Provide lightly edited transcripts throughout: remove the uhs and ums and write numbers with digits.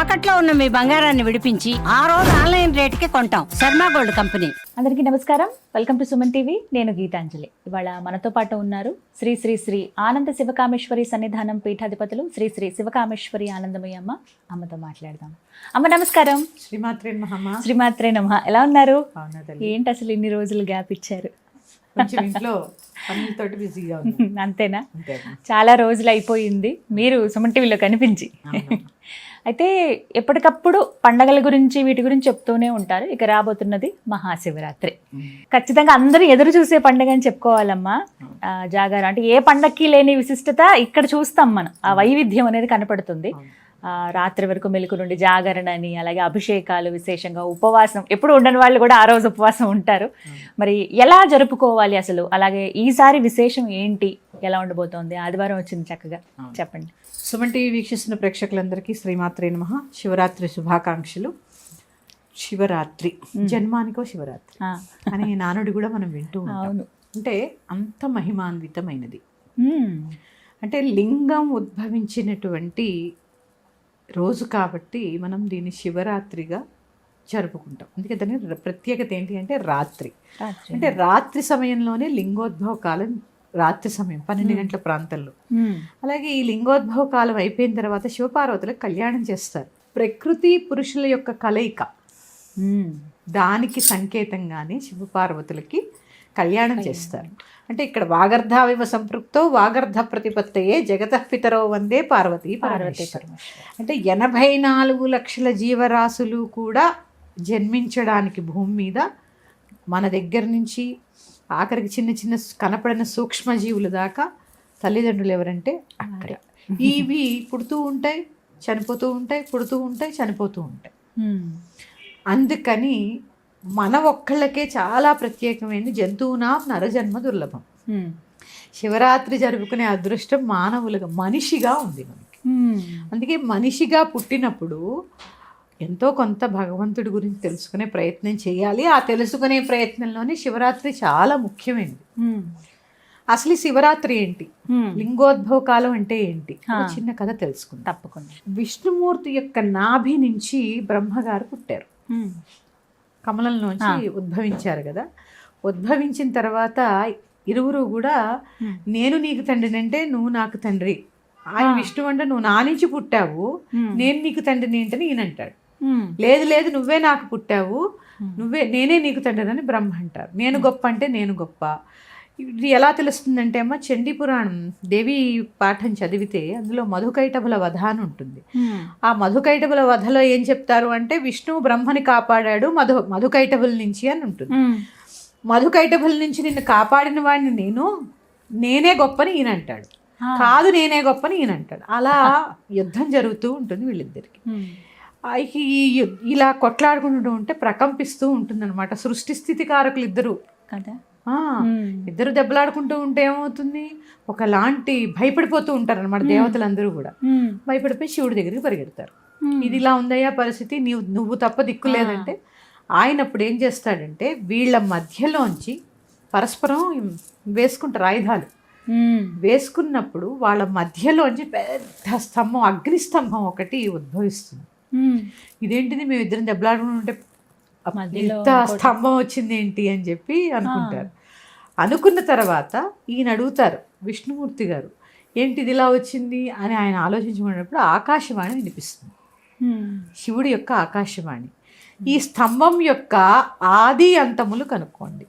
తాకట్లో ఉన్న మీ బంగారాన్ని విడిపించి ఆ రోజు ఆన్లైన్ రేటుకి కొంటాం. Sharma gold company. అందరికీ నమస్కారం. Welcome to Suman TV. నేను గీతాంజలి. ఇవాళ మనతో పాటు ఉన్నారు శ్రీ శ్రీ శ్రీ ఆనంద శివకామేశ్వరి సన్నిధానం పీఠాధిపతులు శ్రీ శ్రీ శివకామేశ్వరి ఆనందమయ్య అమ్మతో మాట్లాడదాం. అమ్మ నమస్కారం. శ్రీమాత్రే నమః. శ్రీమాత్రే నమః. ఎలా ఉన్నారు? అవునదల్లి. ఏంటి అసలు ఇన్ని రోజులు గ్యాప్ ఇచ్చారు? కొంచెం ఇంట్లో పనులతోటి బిజీగా ఉంది. అంతేనా? అంతేనా? చాలా రోజులు అయిపోయింది మీరు సుమన్ టీవీలో కనిపించి. అయితే ఎప్పటికప్పుడు పండగల గురించి వీటి గురించి చెప్తూనే ఉంటారు. ఇక రాబోతున్నది మహాశివరాత్రి. ఖచ్చితంగా అందరూ ఎదురు చూసే పండుగ అని చెప్పుకోవాలమ్మా. జాగారం అంటే ఏ పండక్కి లేని విశిష్టత ఇక్కడ చూస్తాం మనం. ఆ వైవిధ్యం అనేది కనపడుతుంది. రాత్రి వరకు మెలకు నుండి జాగరణ అని, అలాగే అభిషేకాలు, విశేషంగా ఉపవాసం, ఎప్పుడు ఉండని వాళ్ళు కూడా ఆ రోజు ఉపవాసం ఉంటారు. మరి ఎలా జరుపుకోవాలి అసలు? అలాగే ఈసారి విశేషం ఏంటి? ఎలా ఉండబోతోంది? ఆదివారం వచ్చింది, చక్కగా చెప్పండి. సుమన్ టీవీ వీక్షిస్తున్న ప్రేక్షకులందరికీ శ్రీమాత్రే నమః. శివరాత్రి శుభాకాంక్షలు. శివరాత్రి జన్మానికో శివరాత్రి అనే నానుడి కూడా మనం వింటూ ఉంటాం. అంటే అంత మహిమాన్వితమైనది. అంటే లింగం ఉద్భవించినటువంటి రోజు కాబట్టి మనం దీన్ని శివరాత్రిగా జరుపుకుంటాం. అందుకే దాని ప్రత్యేకత ఏంటి అంటే రాత్రి. అంటే రాత్రి సమయంలోనే లింగోద్భవ కాలం. రాత్రి సమయం 12 గంటల ప్రాంతంలో. అలాగే ఈ లింగోద్భవ కాలం అయిపోయిన తర్వాత శివపార్వతులకు కళ్యాణం చేస్తారు. ప్రకృతి పురుషుల యొక్క కలయిక, దానికి సంకేతంగానే శివపార్వతులకి కళ్యాణం చేస్తారు. అంటే ఇక్కడ వాగర్ధావివ సంపృక్తో వాగర్ధ ప్రతిపత్తయే జగతః పితరో వందే పార్వతీ పరమేశ్వర. అంటే 84 లక్షల జీవరాశులు కూడా జన్మించడానికి భూమి మీద మన దగ్గర నుంచి ఆఖరికి చిన్న చిన్న కనపడిన సూక్ష్మజీవుల దాకా తల్లిదండ్రులు ఎవరంటే అక్కడే. ఇవి పుడుతూ ఉంటాయి, చనిపోతూ ఉంటాయి, పుడుతూ ఉంటాయి, చనిపోతూ ఉంటాయి. అందుకని మన ఒక్కళ్ళకే చాలా ప్రత్యేకమైనది. జంతువునాం నరజన్మ దుర్లభం. శివరాత్రి జరుపుకునే అదృష్టం మానవులుగా, మనిషిగా ఉంది మనకి. అందుకే మనిషిగా పుట్టినప్పుడు ఎంతో కొంత భగవంతుడి గురించి తెలుసుకునే ప్రయత్నం చేయాలి. ఆ తెలుసుకునే ప్రయత్నంలోనే శివరాత్రి చాలా ముఖ్యమైనది. అసలు శివరాత్రి ఏంటి, లింగోద్భవ కాలం అంటే ఏంటి, చిన్న కథ తెలుసుకుందాం. తప్పకుండా. విష్ణుమూర్తి యొక్క నాభి నుంచి బ్రహ్మగారు పుట్టారు. కమలంలోంచి ఉద్భవించారు కదా. ఉద్భవించిన తర్వాత ఇరువురు కూడా నేను నీకు తండ్రిని అంటే నువ్వు నాకు తండ్రి, ఆయన విష్ణువు అంటే నువ్వు నా నుంచి పుట్టావు, నేను నీకు తండ్రిని ఏంటని ఈయన అంటాడు. లేదు లేదు నువ్వే నాకు పుట్టావు, నేనే నీకు తండ్రిని అని బ్రహ్మ అంటారు. నేను గొప్ప అంటే నేను గొప్ప. ఇది ఎలా తెలుస్తుందంటే అమ్మ, చండీ పురాణం దేవి పాఠం చదివితే అందులో మధుకైటభుల వధ అని ఉంటుంది. ఆ మధుకైటభుల వధలో ఏం చెప్తారు అంటే విష్ణువు బ్రహ్మని కాపాడాడు మధుకైటభుల నుంచి అని ఉంటుంది. మధుకైటభుల నుంచి నిన్ను కాపాడిన వాడిని నేనే గొప్పని ఈయన అంటాడు. కాదు నేనే గొప్పని ఈయన అంటాడు. అలా యుద్ధం జరుగుతూ ఉంటుంది వీళ్ళిద్దరికి. ఇలా కొట్లాడుకుంటూ ఉంటే ప్రకంపిస్తూ ఉంటుంది అనమాట. సృష్టి స్థితి కారకులు ఇద్దరు కదా. ఇద్దరు దెబ్బలాడుకుంటూ ఉంటే ఏమవుతుంది, ఒకలాంటి భయపడిపోతూ ఉంటారు అనమాట. దేవతలందరూ కూడా భయపడిపోయి శివుడి దగ్గరికి పరిగెడతారు. ఇది ఇలా ఉందయ్యా పరిస్థితి, నువ్వు తప్ప దిక్కు లేదంటే ఆయన అప్పుడు ఏం చేస్తాడంటే వీళ్ళ మధ్యలోంచి పరస్పరం వేసుకుంటారు ఆయుధాలు. వేసుకున్నప్పుడు వాళ్ళ మధ్యలోంచి పెద్ద స్తంభం, అగ్నిస్తంభం ఒకటి ఉద్భవిస్తుంది. ఇదేంటిది, మేము ఇద్దరం దెబ్బలాడుకుంటుంటే ఇంత స్తంభం వచ్చింది ఏంటి అని చెప్పి అనుకుంటారు. అనుకున్న తర్వాత ఈయన అడుగుతారు విష్ణుమూర్తి గారు, ఏంటిది ఇలా వచ్చింది అని ఆయన ఆలోచించుకున్నప్పుడు ఆకాశవాణి వినిపిస్తుంది. శివుడి యొక్క ఆకాశవాణి. ఈ స్తంభం యొక్క ఆది అంతములు కనుక్కోండి.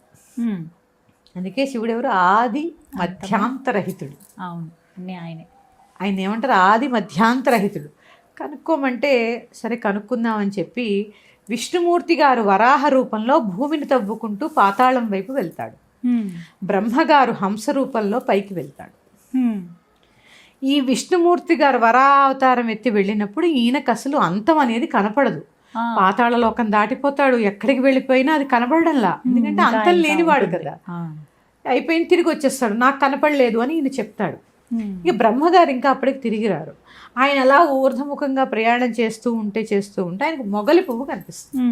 అందుకే శివుడు ఎవరు? ఆది మధ్యాంతరహితుడు. అవును, ఆయన ఏమంటారు? ఆది మధ్యాంతరహితుడు. కనుక్కోమంటే సరే కనుక్కుందామని చెప్పి విష్ణుమూర్తి గారు వరాహ రూపంలో భూమిని తవ్వుకుంటూ పాతాళం వైపు వెళ్తాడు. బ్రహ్మగారు హంస రూపంలో పైకి వెళ్తాడు. ఈ విష్ణుమూర్తి గారు వరావతారం ఎత్తి వెళ్ళినప్పుడు ఈయనకు అసలు అంతం అనేది కనపడదు. పాతాళ లోకం దాటిపోతాడు, ఎక్కడికి వెళ్ళిపోయినా అది కనపడడంలా. ఎందుకంటే అంతం లేనివాడు కదా. అయిపోయిన తిరిగి వచ్చేస్తాడు, నాకు కనపడలేదు అని ఈయన చెప్తాడు. ఇక బ్రహ్మగారు ఇంకా అప్పటికి తిరిగి రారు. ఆయన అలా ఊర్ధముఖంగా ప్రయాణం చేస్తూ ఉంటే ఆయనకు మొగలి పువ్వు కనిపిస్తుంది.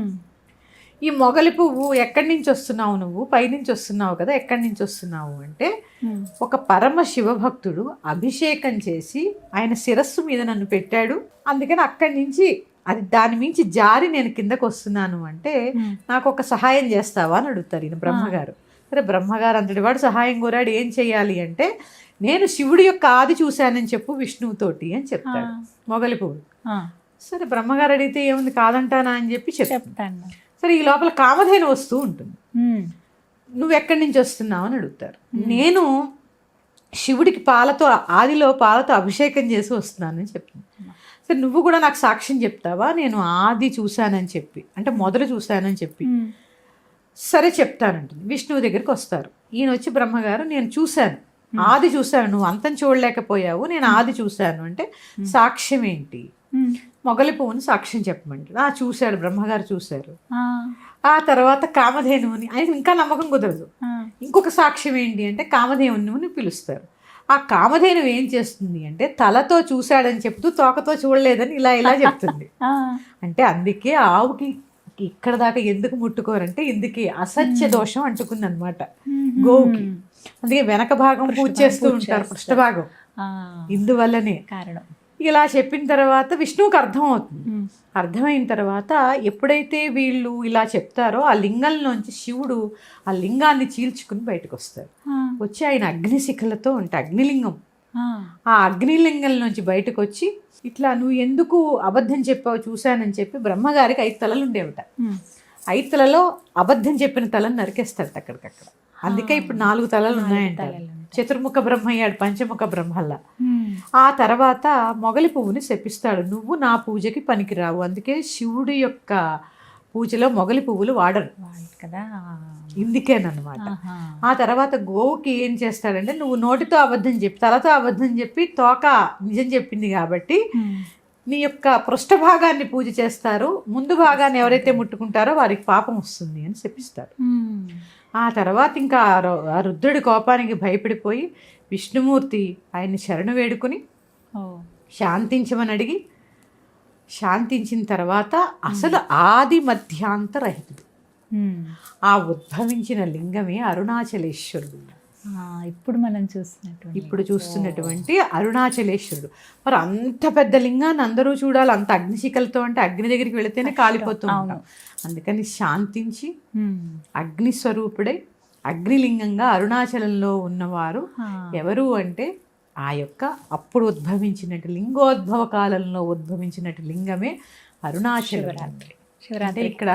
ఈ మొగలి పువ్వు ఎక్కడి నుంచి వస్తున్నావు నువ్వు? పైనుంచి వస్తున్నావు కదా, ఎక్కడి నుంచి వస్తున్నావు అంటే ఒక పరమ శివభక్తుడు అభిషేకం చేసి ఆయన శిరస్సు మీద నన్ను పెట్టాడు, అందుకని అక్కడి నుంచి అది దాని మించి జారి నేను కిందకు వస్తున్నాను అంటే నాకు ఒక సహాయం చేస్తావా అని అడుగుతారు ఈయన బ్రహ్మగారు. సరే బ్రహ్మగారు అంతటి వాడు సహాయం కోరాడు, ఏం చెయ్యాలి అంటే నేను శివుడి యొక్క ఆది చూశానని చెప్పు విష్ణువుతోటి అని చెప్తాడు మొగలి పువ్వు. సరే బ్రహ్మగారు అడిగితే ఏముంది కాదంటానా అని చెప్పి చెప్తాను. సరే ఈ లోపల కామధేను వస్తూ ఉంటుంది. నువ్వు ఎక్కడి నుంచి వస్తున్నావు అని అడుగుతారు. నేను శివుడికి ఆదిలో పాలతో అభిషేకం చేసి వస్తున్నానని చెప్తాను. సరే నువ్వు కూడా నాకు సాక్ష్యం చెప్తావా, నేను ఆది చూశానని చెప్పి, అంటే మొదలు చూశానని చెప్పి. సరే చెప్తానంటుంది. విష్ణువు దగ్గరికి వస్తారు. ఈయన వచ్చి బ్రహ్మగారు నేను చూశాను, ఆది చూశాను, నువ్వు అంతం చూడలేకపోయావు, నేను ఆది చూశాను అంటే సాక్ష్యం ఏంటి? మొగలి పువ్వుని సాక్ష్యం చెప్పమంటాడు. చూశాడు బ్రహ్మగారు చూశారు. ఆ తర్వాత కామధేనువుని, ఆయన ఇంకా నమ్మకం కుదరదు. ఇంకొక సాక్ష్యం ఏంటి అంటే కామధేనువుని పిలుస్తారు. ఆ కామధేను ఏం చేస్తుంది అంటే తలతో చూశాడని చెప్తూ తోకతో చూడలేదని ఇలా చెప్తుంది. అంటే అందుకే ఆవుకి ఇక్కడ దాకా ఎందుకు ముట్టుకోరంటే ఇందుకే అసత్య దోషం అంటుకుంది అనమాట గోవుకి. అందుకే వెనక భాగం పూజ చేస్తూ ఉంటారు, పృష్ఠభాగం. ఇందువల్లనే కారణం. ఇలా చెప్పిన తర్వాత విష్ణువుకి అర్థమవుతుంది. అర్థమైన తర్వాత ఎప్పుడైతే వీళ్ళు ఇలా చెప్తారో ఆ లింగంలోంచి శివుడు ఆ లింగాన్ని చీల్చుకుని బయటకు వస్తారు. వచ్చి ఆయన అగ్నిశిఖలతో ఉంటాయి, అగ్నిలింగం. ఆ అగ్నిలింగం నుంచి బయటకు వచ్చి ఇట్లా నువ్వు ఎందుకు అబద్ధం చెప్పావు చూశానని చెప్పి బ్రహ్మగారికి 5 తలలు ఉండేవిట. 5 తలలో అబద్ధం చెప్పిన తలను నరికేస్తాడట అక్కడికక్కడ. అందుకే ఇప్పుడు 4 తలలు ఉన్నాయంట. చతుర్ముఖ బ్రహ్మ అయ్యాడు పంచముఖ బ్రహ్మల్లా. ఆ తర్వాత మొగలి పువ్వుని శపిస్తాడు, నువ్వు నా పూజకి పనికిరావు. అందుకే శివుడి యొక్క పూజలో మొగలి పువ్వులు వాడరు కదా, ఇందుకేనమాట. ఆ తర్వాత గోవుకి ఏం చేస్తాడంటే నువ్వు నోటితో అబద్ధం చెప్పి తలతో అబద్ధం చెప్పి తోక నిజం చెప్పింది కాబట్టి నీ యొక్క పృష్ఠభాగాన్ని పూజ చేస్తారు, ముందు భాగాన్ని ఎవరైతే ముట్టుకుంటారో వారికి పాపం వస్తుంది అని శపిస్తాడు. ఆ తర్వాత ఇంకా ఆ రుద్రుడి కోపానికి భయపడిపోయి విష్ణుమూర్తి ఆయన్ని శరణు వేడుకుని శాంతించమని అడిగి శాంతించిన తర్వాత అసలు ఆది మధ్యాంతరహితుడు ఆ ఉద్భవించిన లింగమే అరుణాచలేశ్వరుడు. ఇప్పుడు చూస్తున్నటువంటి అరుణాచలేశ్వరుడు. మరి అంత పెద్ద లింగాన్ని అందరూ చూడాలి, అంత అగ్నిశిఖలతో అంటే అగ్ని దగ్గరికి వెళితేనే కాలిపోతూ ఉంటాం. అందుకని శాంతించి అగ్నిస్వరూపుడై అగ్నిలింగంగా అరుణాచలంలో ఉన్నవారు ఎవరు అంటే ఆ యొక్క అప్పుడు ఉద్భవించినట్టు లింగోద్భవ కాలంలో ఉద్భవించినట్టు లింగమే అరుణాచలరాత్రి. అంటే ఇక్కడ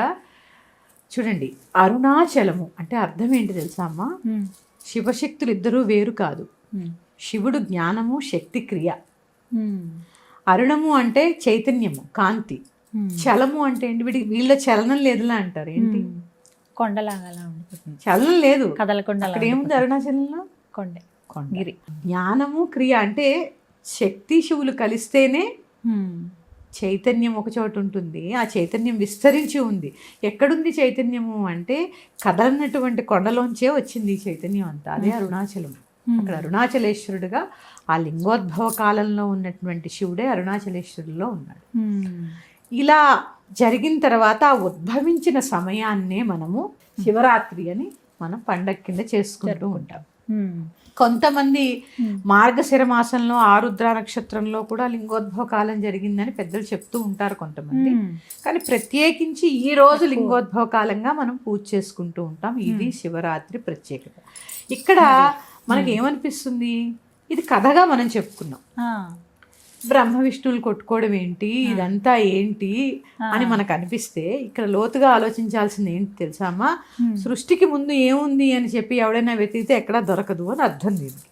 చూడండి, అరుణాచలము అంటే అర్థం ఏంటి తెలుసా అమ్మా? శివశక్తులు ఇద్దరూ వేరు కాదు. శివుడు జ్ఞానము, శక్తి, క్రియ. అరుణము అంటే చైతన్యము, కాంతి. చలము అంటే ఏంటి? వీళ్ళ చలనం లేదులా అంటారు. ఏంటి? కొండలాగా చలనం లేదు, కదలకొండ. అక్కడ ఏముంది అరుణాచలంలో? కొండ. జ్ఞానము, క్రియ అంటే శక్తి శివులు కలిస్తేనే చైతన్యం ఒక చోట ఉంటుంది. ఆ చైతన్యం విస్తరించి ఉంది. ఎక్కడుంది చైతన్యము అంటే కదలనటువంటి కొండలోంచే వచ్చింది ఈ చైతన్యం అంతా. అదే అరుణాచలం. అక్కడ అరుణాచలేశ్వరుడుగా ఆ లింగోద్భవ కాలంలో ఉన్నటువంటి శివుడే అరుణాచలేశ్వరుల్లో ఉన్నాడు. ఇలా జరిగిన తర్వాత ఆ ఉద్భవించిన సమయాన్నే మనము శివరాత్రి అని మనం పండగ కింద చేసుకుంటూ ఉంటాం. కొంతమంది మార్గశిర మాసంలో ఆరుద్ర నక్షత్రంలో కూడా లింగోద్భవ కాలం జరిగిందని పెద్దలు చెప్తూ ఉంటారు కొంతమంది. కానీ ప్రత్యేకించి ఈ రోజు లింగోద్భవ కాలంగా మనం పూజ చేసుకుంటూ ఉంటాం. ఇది శివరాత్రి ప్రత్యేకత. ఇక్కడ మనకి ఏమనిపిస్తుంది, ఇది కథగా మనం చెప్పుకున్నాం. బ్రహ్మ విష్ణువులు కొట్టుకోవడం ఏంటి, ఇదంతా ఏంటి అని మనకు అనిపిస్తే ఇక్కడ లోతుగా ఆలోచించాల్సింది ఏంటి తెలుసా అమ్మా? సృష్టికి ముందు ఏముంది అని చెప్పి ఎవడైనా వెతికితే ఎక్కడా దొరకదు అని అర్థం దీనికి.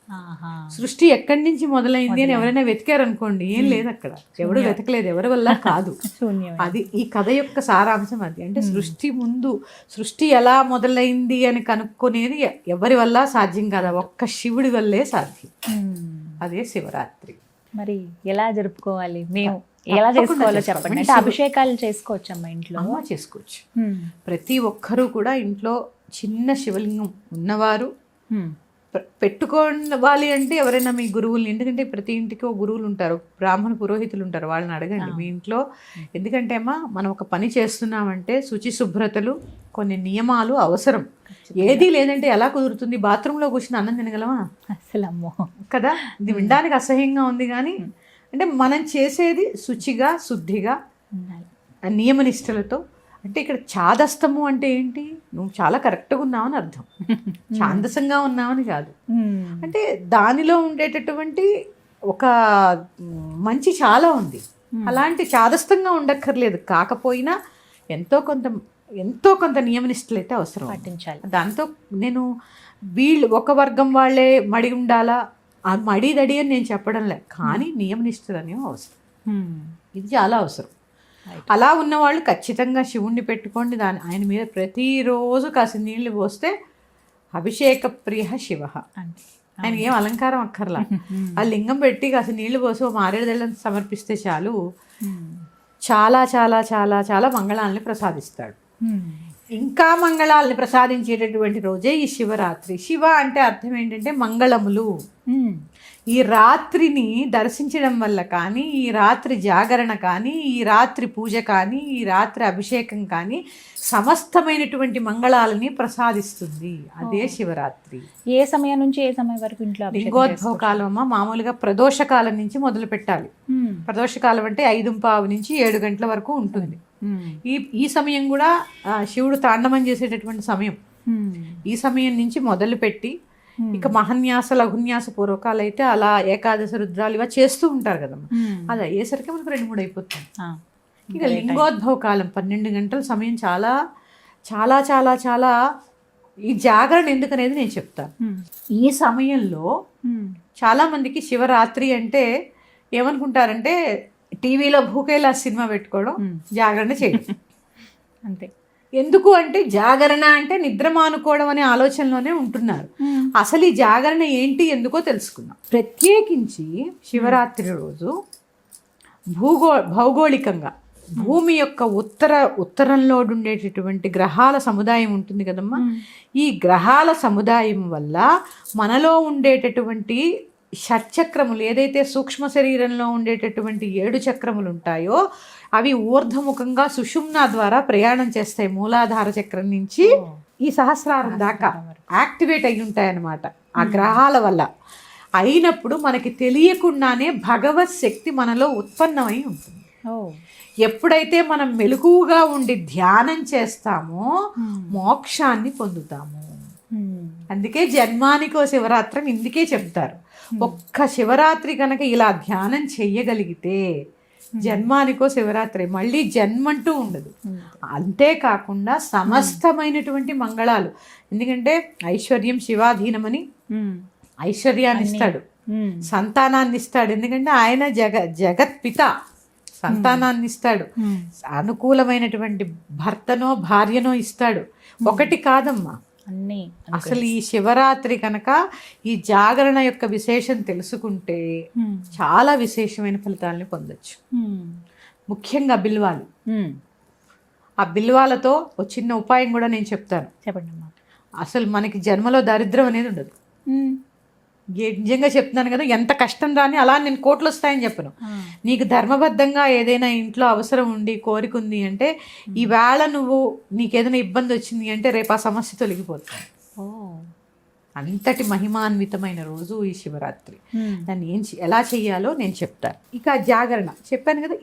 సృష్టి ఎక్కడి నుంచి మొదలైంది అని ఎవరైనా వెతికారనుకోండి, ఏం లేదు అక్కడ. ఎవడు వెతకలేదు, ఎవరి వల్ల కాదు. అది ఈ కథ యొక్క సారాంశం. అది అంటే సృష్టి ముందు సృష్టి ఎలా మొదలైంది అని కనుక్కునేది ఎవరి వల్ల సాధ్యం కాదు, ఒక్క శివుడి వల్లే సాధ్యం. అదే శివరాత్రి. మరి ఎలా జరుపుకోవాలి, మేము ఎలా చేసుకోవాలో చెప్పండి. అంటే అభిషేకాలు చేసుకోవచ్చమ్మా ఇంట్లో? చేసుకోవచ్చు. ప్రతి ఒక్కరూ కూడా ఇంట్లో చిన్న శివలింగం ఉన్నవారు పెట్టుకోవాలి. అంటే ఎవరైనా మీ గురువుల్ని, ఎందుకంటే ప్రతి ఇంటికి ఒక గురువులు ఉంటారు, బ్రాహ్మణ పురోహితులు ఉంటారు, వాళ్ళని అడగండి మీ ఇంట్లో. ఎందుకంటే అమ్మా మనం ఒక పని చేస్తున్నామంటే శుచి శుభ్రతలు, కొన్ని నియమాలు అవసరం. ఏది లేదంటే ఎలా కుదురుతుంది? బాత్రూంలో కూర్చుని అన్నం తినగలమా? అసలు అమ్మో కదా, ఇది వినడానికి అసహ్యంగా ఉంది. కానీ అంటే మనం చేసేది శుచిగా శుద్ధిగా నియమనిష్టలతో. అంటే ఇక్కడ ఛాదస్తము అంటే ఏంటి, నువ్వు చాలా కరెక్ట్గా ఉన్నావని అర్థం, ఛాందసంగా ఉన్నావని కాదు. అంటే దానిలో ఉండేటటువంటి ఒక మంచి చాలా ఉంది. అలాంటి ఛాదస్తంగా ఉండక్కర్లేదు, కాకపోయినా ఎంతో కొంత నియమనిష్టలు అయితే అవసరం పాటించాలి. దాంతో నేను వీళ్ళు ఒక వర్గం వాళ్ళే మడి ఉండాలా, ఆ మడి దడి అని నేను చెప్పడం లే, కానీ నియమనిష్టలు అనేవి అవసరం. ఇది చాలా అవసరం. అలా ఉన్నవాళ్ళు ఖచ్చితంగా శివుణ్ణి పెట్టుకోండి, ఆయన మీద ప్రతిరోజు కాసి నీళ్లు పోస్తే అభిషేక ప్రియ శివ. ఆయన ఏం అలంకారం అక్కర్లా, ఆ లింగం పెట్టి కాసి నీళ్లు పోసి మారేడుదళ్ళని సమర్పిస్తే చాలు, చాలా చాలా చాలా చాలా మంగళాలని ప్రసాదిస్తాడు. ఇంకా మంగళాలని ప్రసాదించేటటువంటి రోజే ఈ శివరాత్రి. శివ అంటే అర్థం ఏంటంటే మంగళములు. ఈ రాత్రిని దర్శించడం వల్ల కానీ, ఈ రాత్రి జాగరణ కానీ, ఈ రాత్రి పూజ కానీ, ఈ రాత్రి అభిషేకం కానీ సమస్తమైనటువంటి మంగళాలని ప్రసాదిస్తుంది. అదే శివరాత్రి. ఏ సమయం నుంచి ఏ సమయం వరకు ఇంట్లో లింగోద్భవ కాలం మామూలుగా ప్రదోషకాలం నుంచి మొదలు పెట్టాలి. ప్రదోషకాలం అంటే 5:15 నుంచి 7 గంటల వరకు ఉంటుంది. ఈ సమయం కూడా శివుడు తాండవం చేసేటటువంటి సమయం. ఈ సమయం నుంచి మొదలు పెట్టి ఇక మహన్యాస లఘున్యాస పూర్వకాలు అయితే అలా ఏకాదశి రుద్రాలు ఇవా చేస్తూ ఉంటారు కదమ్మా, అది అయ్యేసరికి మనకు 2-3 అయిపోతుంది. ఇక లింగోద్భవ కాలం 12 గంటల సమయం చాలా చాలా చాలా చాలా ఈ జాగరణ ఎందుకనేది నేను చెప్తాను. ఈ సమయంలో చాలా మందికి శివరాత్రి అంటే ఏమనుకుంటారంటే టీవీలో భూకేలా సినిమా పెట్టుకోవడం, జాగరణ చేయడం అంతే. ఎందుకు అంటే జాగరణ అంటే నిద్ర మానుకోవడం అనే ఆలోచనలోనే ఉంటున్నారు. అసలు ఈ జాగరణ ఏంటి ఎందుకో తెలుసుకుందాం. ప్రత్యేకించి శివరాత్రి రోజు భౌగోళికంగా భూమి యొక్క ఉత్తరంలో ఉండేటటువంటి గ్రహాల సముదాయం ఉంటుంది కదమ్మా, ఈ గ్రహాల సముదాయం వల్ల మనలో ఉండేటటువంటి షట్చక్రములు, ఏదైతే సూక్ష్మ శరీరంలో ఉండేటటువంటి 7 చక్రములు ఉంటాయో అవి ఊర్ధముఖంగా సుషుమ్నా ద్వారా ప్రయాణం చేస్తాయి. మూలాధార చక్రం నుంచి ఈ సహస్రారం దాకా యాక్టివేట్ అయి ఉంటాయన్నమాట ఆ గ్రహాల వల్ల. అయినప్పుడు మనకి తెలియకుండానే భగవత్ శక్తి మనలో ఉత్పన్నమై ఉంటుంది. ఎప్పుడైతే మనం మెలకువగా ఉండి ధ్యానం చేస్తామో మోక్షాన్ని పొందుతాము. అందుకే జన్మానికో శివరాత్రి ఇందుకే చెప్తారు. ఒక్క శివరాత్రి కనుక ఇలా ధ్యానం చెయ్యగలిగితే జన్మానికో శివరాత్రి, మళ్ళీ జన్మంటూ ఉండదు. అంతేకాకుండా సమస్తమైనటువంటి మంగళాలు, ఎందుకంటే ఐశ్వర్యం శివాధీనమని ఐశ్వర్యాన్ని ఇస్తాడు, సంతానాన్ని ఇస్తాడు, ఎందుకంటే ఆయన జగత్పిత, సంతానాన్ని ఇస్తాడు, అనుకూలమైనటువంటి భర్తనో భార్యనో ఇస్తాడు. ఒకటి కాదమ్మా, అన్నీ. అసలు ఈ శివరాత్రి కనుక ఈ జాగరణ యొక్క విశేషం తెలుసుకుంటే చాలా విశేషమైన ఫలితాలని పొందొచ్చు. ముఖ్యంగా బిల్వాలు. ఆ బిల్వాలతో ఒక చిన్న ఉపాయం కూడా నేను చెప్తాను. చెప్పండి అమ్మా. అసలు మనకి జన్మలో దరిద్రం అనేది ఉండదు. నిజంగా చెప్తున్నాను కదా, ఎంత కష్టం రాని అలా నేను కోట్లు వస్తాయని చెప్పను. నీకు ధర్మబద్ధంగా ఏదైనా ఇంట్లో అవసరం ఉండి కోరిక ఉంది అంటే ఈవేళ నువ్వు నీకేదైనా ఇబ్బంది వచ్చింది అంటే రేపు ఆ సమస్య తొలగిపోతుంది. అంతటి మహిమాన్వితమైన రోజు ఈ శివరాత్రి. దాన్ని ఎలా చెయ్యాలో నేను చెప్తాను. ఇక జాగరణ చెప్పాను కదా,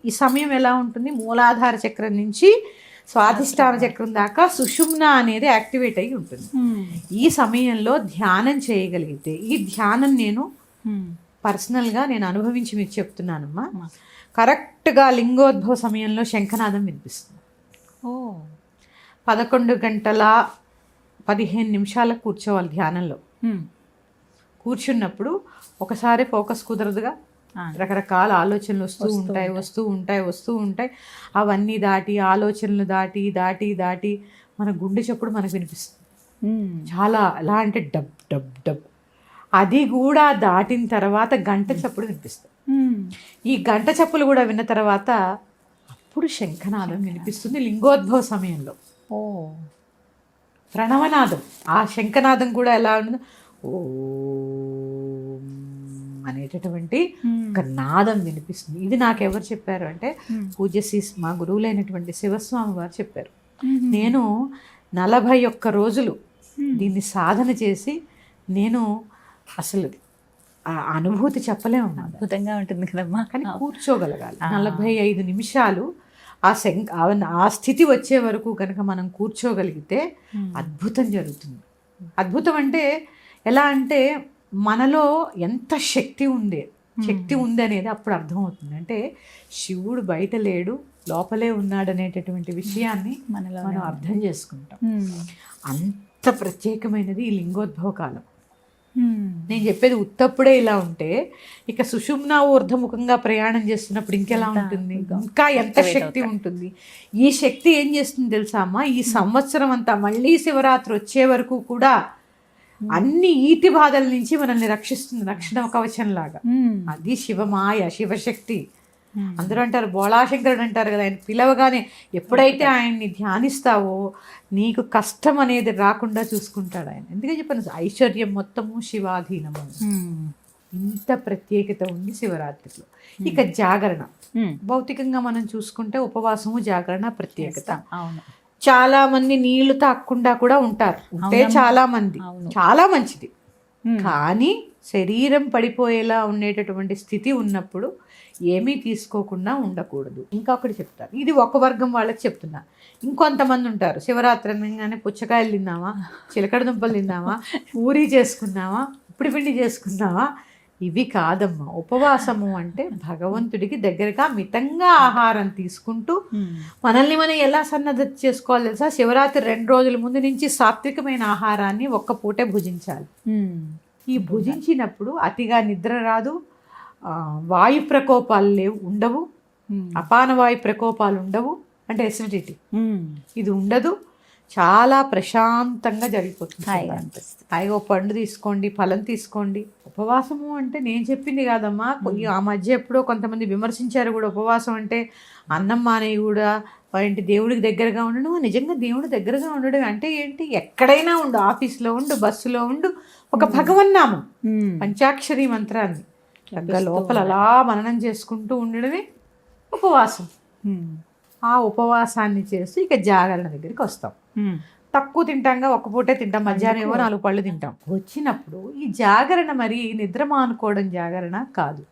ఈ సమయం ఎలా ఉంటుంది, మూలాధార చక్రం నుంచి స్వాధిష్టాన చక్రం దాకా సుషుమ్న అనేది యాక్టివేట్ అయి ఉంటుంది. ఈ సమయంలో ధ్యానం చేయగలిగితే, ఈ ధ్యానం నేను పర్సనల్గా నేను అనుభవించి మీకు చెప్తున్నానమ్మా, కరెక్ట్గా లింగోద్భవ సమయంలో శంఖనాదం వినిపిస్తుంది. 11:15 కూర్చోవాలి ధ్యానంలో. కూర్చున్నప్పుడు ఒకసారి ఫోకస్ కుదరదుగా, రకరకాల ఆలోచనలు వస్తూ ఉంటాయి. అవన్నీ దాటి ఆలోచనలు దాటి మన గుండె చప్పుడు మనకు వినిపిస్తుంది. చాలా ఎలా అంటే డబ్ డబ్ డబ్. అది కూడా దాటిన తర్వాత గంట చప్పుడు వినిపిస్తుంది. ఈ గంట చప్పులు కూడా విన్న తర్వాత అప్పుడు శంఖనాదం వినిపిస్తుంది లింగోద్భవ సమయంలో. ప్రణవనాదం, ఆ శంఖనాదం కూడా ఎలా ఉండదు, ఓ అనేటటువంటి ఒక నాదం వినిపిస్తుంది. ఇది నాకు ఎవరు చెప్పారు అంటే పూజ్యశ్రీ మా గురువులైనటువంటి శివస్వామి వారు చెప్పారు. నేను 41 రోజులు దీన్ని సాధన చేసి నేను అసలు ఆ అనుభూతి చెప్పలేము. అద్భుతంగా ఉంటుంది కదమ్మా. కానీ కూర్చోగలగాలి 45 నిమిషాలు. ఆ స్థితి వచ్చే వరకు కనుక మనం కూర్చోగలిగితే అద్భుతం జరుగుతుంది. అద్భుతం అంటే ఎలా అంటే మనలో ఎంత శక్తి ఉంది అనేది అప్పుడు అర్థమవుతుంది. అంటే శివుడు బయట లేడు, లోపలే ఉన్నాడు అనేటటువంటి విషయాన్ని మనం అర్థం చేసుకుంటాం. అంత ప్రత్యేకమైనది ఈ లింగోద్భవ కాలం. నేను చెప్పేది ఉత్తప్పుడే ఇలా ఉంటే ఇక సుషుమ్నా ఊర్ధముఖంగా ప్రయాణం చేస్తున్నప్పుడు ఇంకెలా ఉంటుంది, ఇంకా ఎంత శక్తి ఉంటుంది. ఈ శక్తి ఏం చేస్తుంది తెలుసా అమ్మా, ఈ సంవత్సరం అంతా మళ్ళీ శివరాత్రి వచ్చే వరకు కూడా అన్ని ఈతి బాధల నుంచి మనల్ని రక్షిస్తుంది, రక్షణ కవచంలాగా. అది శివమాయ, శివశక్తి. అందరూ అంటారు బోళాశంకరుడు అంటారు కదా, ఆయన పిలవగానే ఎప్పుడైతే ఆయన్ని ధ్యానిస్తావో నీకు కష్టం అనేది రాకుండా చూసుకుంటాడు ఆయన. ఎందుకని చెప్పాను, ఐశ్వర్యం మొత్తము శివాధీనము. ఇంత ప్రత్యేకత ఉంది శివరాత్రిలో. ఇక జాగరణ, భౌతికంగా మనం చూసుకుంటే ఉపవాసము జాగరణ ప్రత్యేకత. చాలా మంది నీళ్లు తాగకుండా కూడా ఉంటారు, అంటే చాలా మంది, చాలా మంచిది. కానీ శరీరం పడిపోయేలా ఉండేటటువంటి స్థితి ఉన్నప్పుడు ఏమీ తీసుకోకుండా ఉండకూడదు. ఇంకొకటి చెప్తారు, ఇది ఒక వర్గం వాళ్ళకి చెప్తున్నా. ఇంకొంతమంది ఉంటారు శివరాత్రి అనగానే పుచ్చకాయలు తిన్నావా, చిలకడ దుంపలు తిన్నావా, పూరీ చేసుకున్నావా, ఉప్పుడు పిండి చేసుకున్నావా, ఇవి కాదమ్మా. ఉపవాసము అంటే భగవంతుడికి దగ్గరగా మితంగా ఆహారం తీసుకుంటూ మనల్ని మనం ఎలా సన్నద్ధత చేసుకోవాలి తెలుసా, శివరాత్రి 2 రోజుల ముందు నుంచి సాత్వికమైన ఆహారాన్ని ఒక్క పూటే భుజించాలి. ఈ భుజించినప్పుడు అతిగా నిద్ర రాదు, వాయు ప్రకోపాలు ఉండవు, అపాన వాయు ప్రకోపాలు ఉండవు, అంటే ఎసిడిటీ ఇది ఉండదు. చాలా ప్రశాంతంగా జరిగిపోతుంది. హాయిగా పండు తీసుకోండి, ఫలం తీసుకోండి. ఉపవాసము అంటే నేను చెప్పింది కాదమ్మా. ఆ మధ్య ఎప్పుడో కొంతమంది విమర్శించారు కూడా, ఉపవాసం అంటే అన్నం మానేవి కూడా ఏంటి, దేవుడికి దగ్గరగా ఉండడం. నిజంగా దేవుడి దగ్గరగా ఉండడం అంటే ఏంటి, ఎక్కడైనా ఉండు, ఆఫీస్లో ఉండు, బస్సులో ఉండు, ఒక భగవన్నామం పంచాక్షరి మంత్రాన్ని లోపల అలా మననం చేసుకుంటూ ఉండడమే ఉపవాసం. ఆ ఉపవాసాన్ని చేస్తూ ఇక జాగరణ దగ్గరికి వస్తాం. తక్కువ తింటాంగా, ఒక్క పూటే తింటాం, మధ్యాహ్నం ఏమో 4 పళ్ళు తింటాం. వచ్చినప్పుడు ఈ జాగరణ మరి నిద్ర మానుకోవడం జాగరణ కాదు.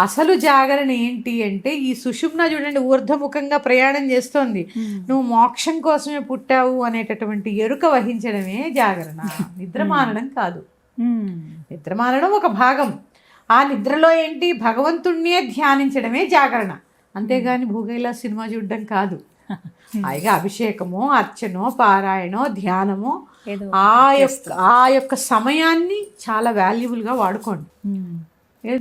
అసలు జాగరణ ఏంటి అంటే, ఈ సుషుమ్న చూడండి ఊర్ధముఖంగా ప్రయాణం చేస్తోంది, నువ్వు మోక్షం కోసమే పుట్టావు అనేటటువంటి ఎరుక వహించడమే జాగరణ, నిద్ర మానడం కాదు. నిద్ర మానడం ఒక భాగం. ఆ నిద్రలో ఏంటి, భగవంతుణ్ణే ధ్యానించడమే జాగరణ. అంతేగాని భూగైలా సినిమా చూడడం కాదు. పైగా అభిషేకమో, అర్చనో, పారాయణో, ధ్యానమో, ఆ యొక్క సమయాన్ని చాలా వాల్యుబుల్గా వాడుకోండి.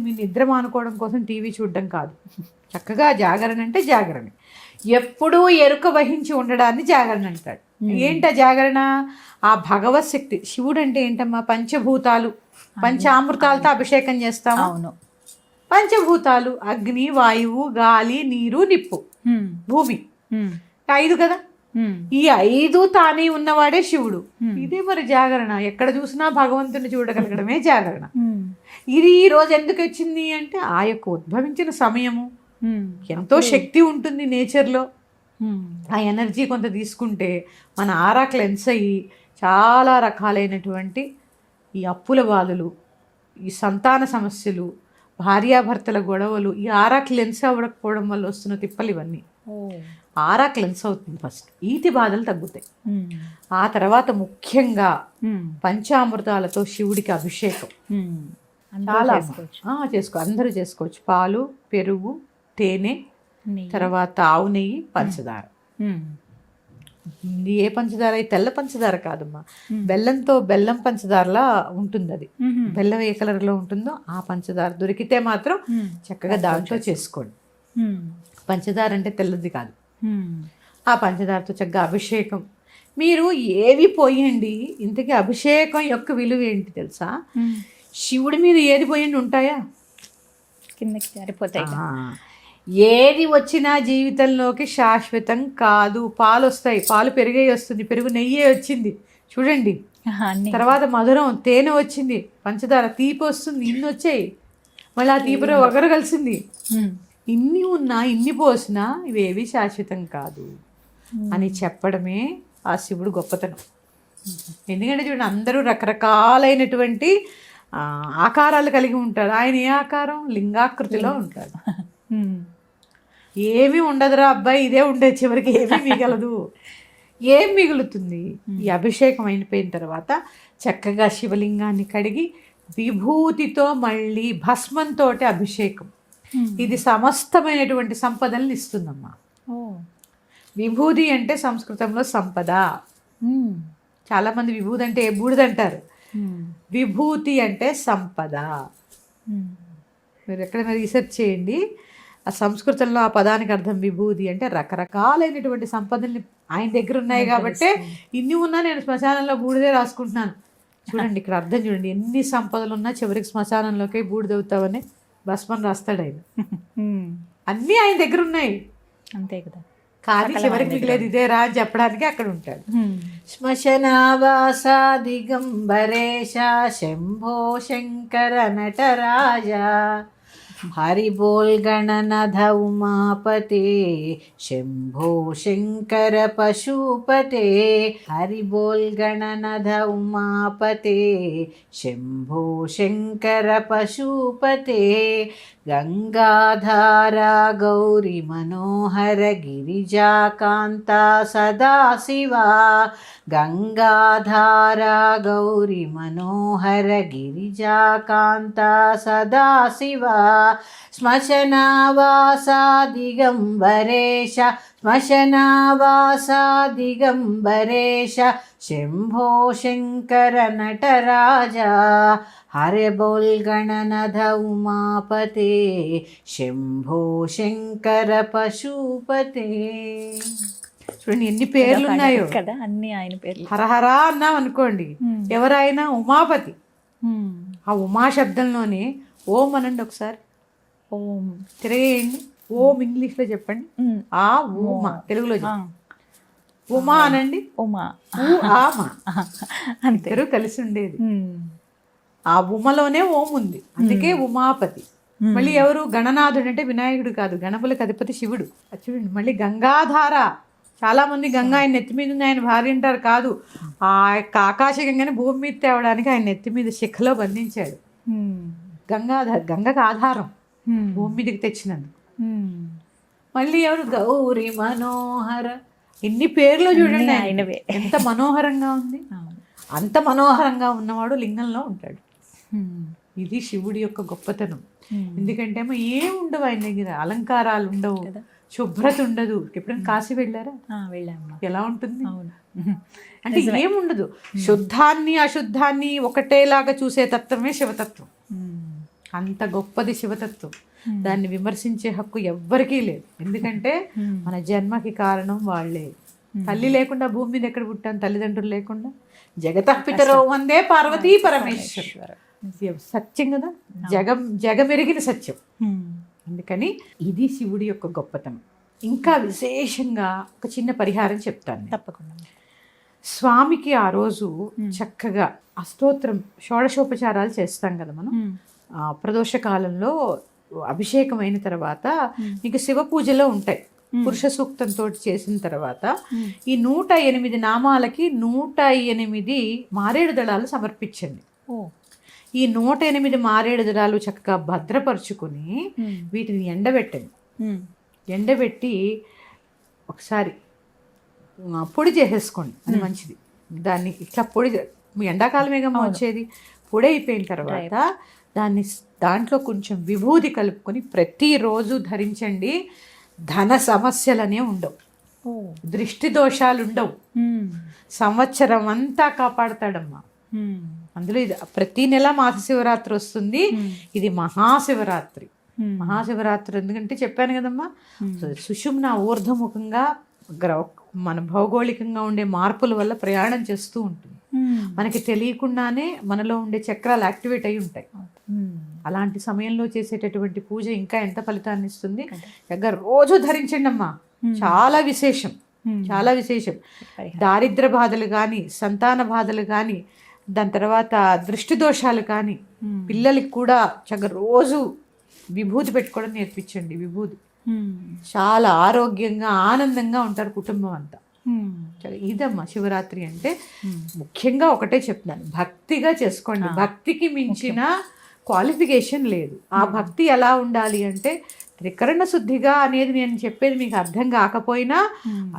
మీ నిద్ర మానుకోవడం కోసం టీవీ చూడడం కాదు. చక్కగా జాగరణ అంటే జాగరణ. ఎప్పుడూ ఎరుక వహించి ఉండడాన్ని జాగరణ అంటాడు. ఏంట జాగరణ, ఆ భగవత్ శక్తి. శివుడు అంటే ఏంటమ్మా, పంచభూతాలు, పంచామృతాలతో అభిషేకం చేస్తాము. అవును, పంచభూతాలు అగ్ని, వాయువు, గాలి, నీరు, నిప్పు, భూమి, 5 కదా. ఈ 5 తానే ఉన్నవాడే శివుడు. ఇదే మరి జాగరణ. ఎక్కడ చూసినా భగవంతుని చూడగలగడమే జాగరణ. ఇది ఈ రోజు ఎందుకు వచ్చింది అంటే, ఆ యొక్క ఉద్భవించిన సమయము, ఎంతో శక్తి ఉంటుంది నేచర్లో. ఆ ఎనర్జీ కొంత తీసుకుంటే మన ఆరా క్లెన్స్ అయ్యి చాలా రకాలైనటువంటి ఈ అప్పుల బాధలు, ఈ సంతాన సమస్యలు, భార్యాభర్తల గొడవలు, ఈ ఆరా క్లెన్స్ అవ్వకపోవడం వల్ల వస్తున్న తిప్పలు ఇవన్నీ. ఆరా క్లెన్స్ అవుతుంది ఫస్ట్, ఈతి బాధలు తగ్గుతాయి. ఆ తర్వాత ముఖ్యంగా పంచామృతాలతో శివుడికి అభిషేకం చాలా అందరూ చేసుకోవచ్చు. పాలు, పెరుగు, తేనె, తర్వాత ఆవు నెయ్యి, పంచదార. ఏ పంచదార, తెల్ల పంచదార కాదమ్మా, బెల్లంతో బెల్లం పంచదారలా ఉంటుంది. అది బెల్లం ఏ కలర్లో ఉంటుందో ఆ పంచదార దొరికితే మాత్రం చక్కగా దాంట్లో చేసుకోండి. పంచదార అంటే తెల్లది కాదు. ఆ పంచదారతో చక్కగా అభిషేకం. మీరు ఏవి పోయండి, ఇంతకీ అభిషేకం యొక్క విలువ ఏంటి తెలుసా? శివుడి మీద ఏది పోయండి ఉంటాయా, కిందకి జారిపోతాయి. ఏది వచ్చినా జీవితంలోకి శాశ్వతం కాదు. పాలు వస్తాయి, పాలు పెరుగే వస్తుంది, పెరుగు నెయ్యే వచ్చింది చూడండి. తర్వాత మధురం, తేనె వచ్చింది, పంచదార, తీపి వస్తుంది, ఇన్ని వచ్చాయి. మళ్ళీ ఆ తీపిలో ఒకరు కలిసింది. ఇన్ని ఉన్నా, ఇన్ని పోసినా ఇవేవి శాశ్వతం కాదు అని చెప్పడమే ఆ శివుడు గొప్పతనం. ఎందుకంటే చూడండి, అందరూ రకరకాలైనటువంటి ఆకారాలు కలిగి ఉంటారు. ఆయన ఏ ఆకారం, లింగాకృతిలో ఉంటాడు. ఏమీ ఉండదురా అబ్బాయి, ఇదే ఉండేది చివరికి, ఏమీ మిగలదు. ఏం మిగులుతుంది? ఈ అభిషేకం అయిపోయిన తర్వాత చక్కగా శివలింగాన్ని కడిగి విభూతితో మళ్ళీ భస్మంతో అభిషేకం. ఇది సమస్తమైనటువంటి సంపదల్ని ఇస్తుందమ్మా. విభూది అంటే సంస్కృతంలో సంపద. చాలామంది విభూది అంటే బూడిదంటారు. విభూతి అంటే సంపద. మీరు ఎక్కడైనా రీసెర్చ్ చేయండి, ఆ సంస్కృతంలో ఆ పదానికి అర్థం విభూది అంటే రకరకాలైనటువంటి సంపదల్ని ఆయన దగ్గర ఉన్నాయి కాబట్టి ఇన్ని ఉన్నా నేను శ్మశానంలో బూడిదే రాసుకుంటున్నాను. చూడండి ఇక్కడ అర్థం చూడండి, ఎన్ని సంపదలు ఉన్నా చివరికి శ్మశానంలోకి బూడిదవుతావని భస్మం రాస్తాడు ఆయన. అన్నీ ఆయన దగ్గర ఉన్నాయి అంతే కదా, కానీ చివరికి మిగిలేదు ఇదేరా అని చెప్పడానికి అక్కడ ఉంటాడు. శ్మశనావాస దిగంబరేశ శంభో శంకర నటరాజ హరి బోల్ గణనధ ఉమాపతే శంభో శంకర పశుపతే హరి బోల్ గణనధ ఉమాపతే శంభో శంకర పశుపతే గంగాధారా గౌరీ మనోహర గిరిజాకాంతా సదాశివా గంగాధారా గౌరీ మనోహర గిరిజాకాంతా సదాశివా శ్మశనావాసా దిగంబరేశ శ్మశనావాసా దిగంబరేశ శంభో శంకర నటరాజ హరి బోల్ గణనధ ఉమాపతే శంభో శంకర పశుపతే. చూడండి ఎన్ని పేర్లు ఉన్నాయో కదా, అన్ని ఆయన పేర్లు. హరహరా అన్నాం అనుకోండి, ఎవరైనా ఉమాపతి. ఆ ఉమా శబ్దంలోనే ఓం అనండి ఒకసారి, ఓం తిరగేయండి. ఓం ఇంగ్లీష్లో చెప్పండి, ఆ ఉమా తెలుగులో చెప్పండి. ఉమా అనండి, ఉమా ఇద్దరు కలిసి ఉండేది. ఆ ఉమలోనే ఓం ఉంది, అందుకే ఉమాపతి. మళ్ళీ ఎవరు? గణనాథుడు అంటే వినాయకుడు కాదు, గణపతులకు అధిపతి శివుడు. చూడండి మళ్ళీ గంగాధార. చాలా మంది గంగా ఆయన నెత్తి మీద ఉంది, ఆయన భార్య అంటారు. కాదు, ఆ యొక్క ఆకాశ గంగని భూమి మీద తేవడానికి ఆయన నెత్తి మీద శిఖలో బంధించాడు. గంగాధార, గంగకు ఆధారం భూమి మీదకి తెచ్చినందుకు. మళ్ళీ ఎవరు? గౌరీ మనోహర. ఎన్ని పేర్లు చూడండి ఆయనవే, ఎంత మనోహరంగా ఉంది. అంత మనోహరంగా ఉన్నవాడు లింగంలో ఉంటాడు. ఇది శివుడి యొక్క గొప్పతనం. ఎందుకంటే ఏం ఉండవు ఆయన దగ్గర, అలంకారాలు ఉండవు, శుభ్రత ఉండదు. ఎప్పుడైనా కాశీ వెళ్ళారా? వెళ్ళాము. ఎలా ఉంటుంది అంటే ఏముండదు. శుద్ధాన్ని అశుద్ధాన్ని ఒకటేలాగా చూసే తత్వమే శివతత్వం. అంత గొప్పది శివతత్వం. దాన్ని విమర్శించే హక్కు ఎవ్వరికీ లేదు. ఎందుకంటే మన జన్మకి కారణం వాళ్ళే. తల్లి లేకుండా భూమి మీద ఎక్కడ పుట్టాం? తల్లిదండ్రులు లేకుండా. జగతః పితరౌ వందే పార్వతీ పరమేశ్వర. సత్యం కదా, జగమెరిగిన సత్యం. అందుకని ఇది శివుడి యొక్క గొప్పతనం. ఇంకా విశేషంగా ఒక చిన్న పరిహారం చెప్తాను. తప్పకుండా. స్వామికి ఆ రోజు చక్కగా అష్టోత్తరం షోడశోపచారాలు చేస్తాం కదా మనం. ప్రదోష కాలంలో అభిషేకం అయిన తర్వాత మీకు శివ పూజలో ఉంటాయి. పురుష సూక్తంతో చేసిన తర్వాత ఈ 108 నామాలకి 108 మారేడు దళాలు సమర్పించండి. ఈ 108 మారేడు దళాలు చక్కగా భద్రపరుచుకుని వీటిని ఎండబెట్టండి. ఎండబెట్టి ఒకసారి పొడి చేసేసుకోండి, అది మంచిది. దాన్ని ఇట్లా పొడి, ఎండాకాలమేగమ్మ వచ్చేది. పొడి అయిపోయిన తర్వాత దాంట్లో కొంచెం విభూది కలుపుకొని ప్రతిరోజు ధరించండి. ధన సమస్యలనే ఉండవు, దృష్టి దోషాలు ఉండవు. సంవత్సరం అంతా కాపాడతాడమ్మా. అందులో ఇది ప్రతి నెల మాస శివరాత్రి వస్తుంది. ఇది మహాశివరాత్రి. మహాశివరాత్రి ఎందుకంటే చెప్పాను కదమ్మా, సుషుమ్న ఊర్ధముఖంగా మన భౌగోళికంగా ఉండే మార్పుల వల్ల ప్రయాణం చేస్తూ ఉంటుంది. మనకి తెలియకుండానే మనలో ఉండే చక్రాలు యాక్టివేట్ అయి ఉంటాయి. అలాంటి సమయంలో చేసేటటువంటి పూజ ఇంకా ఎంత ఫలితాన్ని ఇస్తుంది. రోజు ధరించండి అమ్మా, చాలా విశేషం, చాలా విశేషం. దారిద్ర బాధలు కానీ, సంతాన బాధలు కానీ, దాని తర్వాత దృష్టి దోషాలు కానీ, పిల్లలకి కూడా రోజు విభూతి పెట్టుకోవడం నేర్పించండి. విభూతి చాలా ఆరోగ్యంగా ఆనందంగా ఉంటారు కుటుంబం అంతా. ఇదమ్మా శివరాత్రి అంటే. ముఖ్యంగా ఒకటే చెప్తున్నాను, భక్తిగా చేసుకోండి. భక్తికి మించిన క్వాలిఫికేషన్ లేదు. ఆ భక్తి ఎలా ఉండాలి అంటే త్రికరణ శుద్ధిగా అనేది నేను చెప్పేది మీకు అర్థం కాకపోయినా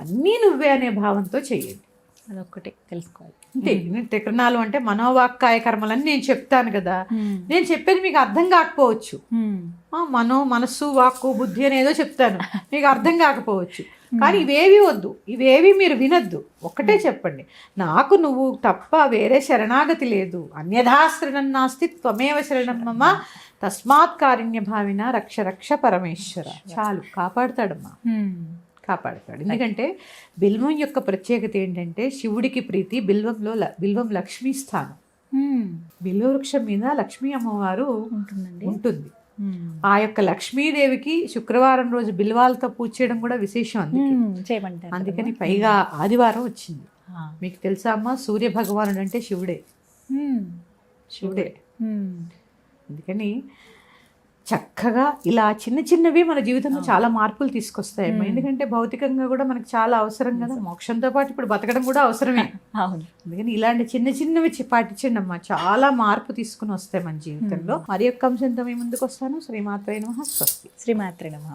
అన్నీ నువ్వే అనే భావంతో చెయ్యండి. అదొక్కటి తెలుసుకోవాలి. అంతే. నేను త్రికరణాలు అంటే మనోవాక్కాయ కర్మలని నేను చెప్తాను కదా, నేను చెప్పేది మీకు అర్థం కాకపోవచ్చు. మనస్సు వాక్కు బుద్ధి అనేదో చెప్తాను, మీకు అర్థం కాకపోవచ్చు. కానీ ఇవేవి వద్దు, ఇవేవి మీరు వినొద్దు. ఒక్కటే చెప్పండి, నాకు నువ్వు తప్ప వేరే శరణాగతి లేదు. అన్యథా శరణం నాస్తి త్వమేవ శరణం మమ తస్మాత్ కారుణ్య భావిన రక్ష రక్ష పరమేశ్వర. చాలు, కాపాడుతాడమ్మా, కాపాడుతాడు. ఎందుకంటే బిల్వం యొక్క ప్రత్యేకత ఏంటంటే శివుడికి ప్రీతి బిల్వం లక్ష్మీ స్థానం. బిల్వ వృక్షం మీద లక్ష్మీ అమ్మవారు ఉంటుంది. ఆ యొక్క లక్ష్మీదేవికి శుక్రవారం రోజు బిల్వాలతో పూజ చేయడం కూడా విశేషం. అందుకని పైగా ఆదివారం వచ్చింది. మీకు తెలుసా అమ్మా, సూర్య భగవానుడు అంటే శివుడే. అందుకని చక్కగా ఇలా చిన్న చిన్నవి మన జీవితంలో చాలా మార్పులు తీసుకొస్తాయి. ఎందుకంటే భౌతికంగా కూడా మనకు చాలా అవసరం కదా, మోక్షంతో పాటు ఇప్పుడు బతకడం కూడా అవసరమే. అవును. అందుకని ఇలాంటి చిన్న చిన్నవి పాటించండి అమ్మా, చాలా మార్పు తీసుకుని వస్తాయి మన జీవితంలో. మరి యొక్క అంశంతో మీ ముందుకు వస్తాను. శ్రీమాత్రే నమః. స్వస్తి. శ్రీమాత్రే నమః.